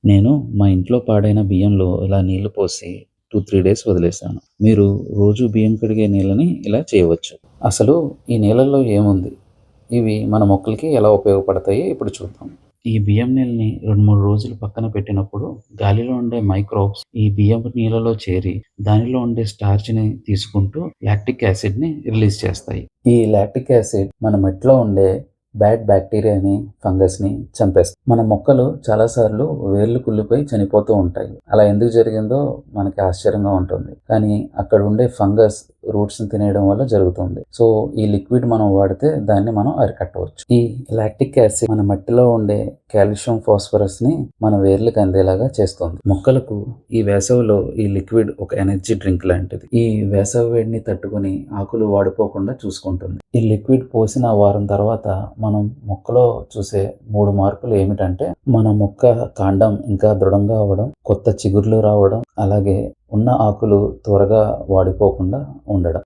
నేను మా ఇంట్లో పాడైన బియ్యంలో ఇలా నీళ్లు పోసి 2-3 డేస్ వదిలేశాను. మీరు రోజు బియ్యం కడిగే నీళ్ళని ఇలా చేయవచ్చు. అసలు ఈ నీళ్ళల్లో ఏముంది? ఇవి మన మొక్కలకి ఎలా ఉపయోగపడతాయి ఇప్పుడు చూద్దాం. ఈ బియ్యం నీళ్ళని 2-3 రోజులు పక్కన పెట్టినప్పుడు గాలిలో ఉండే మైక్రోబ్స్ ఈ బియ్యపు నీళ్ళలో చేరి దానిలో ఉండే స్టార్చ్‌ని తీసుకుంటూ లాక్టిక్ యాసిడ్‌ని రిలీజ్ చేస్తాయి. ఈ లాక్టిక్ యాసిడ్ మన మట్టిలో ఉండే బ్యాడ్ బ్యాక్టీరియాని, ఫంగస్‌ని చంపేస్తాయి. మన మొక్కలు చాలాసార్లు వేర్లు కుళ్ళిపోయి చనిపోతూ ఉంటాయి. అలా ఎందుకు జరిగిందో మనకి ఆశ్చర్యంగా ఉంటుంది. కానీ అక్కడ ఉండే ఫంగస్ రూట్స్‌ని తినేయడం వల్ల జరుగుతుంది. సో ఈ లిక్విడ్ మనం వాడితే దాన్ని మనం అరికట్టవచ్చు. ఈ లాక్టిక్ యాసిడ్ మన మట్టిలో ఉండే కాల్షియం, ఫాస్ఫరస్‌ని మన వేర్లకు అందేలాగా చేస్తుంది. మొక్కలకు ఈ వేసవిలో ఈ లిక్విడ్ ఒక ఎనర్జీ డ్రింక్ లాంటిది. ఈ వేసవి వేడిని తట్టుకొని ఆకులు వాడిపోకుండా చూసుకుంటుంది. ఈ లిక్విడ్ పోసిన వారం తర్వాత మనం మొక్కలో చూసే 3 మార్పులు ఏమిటంటే, మన మొక్క కాండం ఇంకా దృఢంగా అవ్వడం, కొత్త చిగుర్లు రావడం, అలాగే ఉన్న ఆకులు త్వరగా వాడిపోకుండా ఉండడం.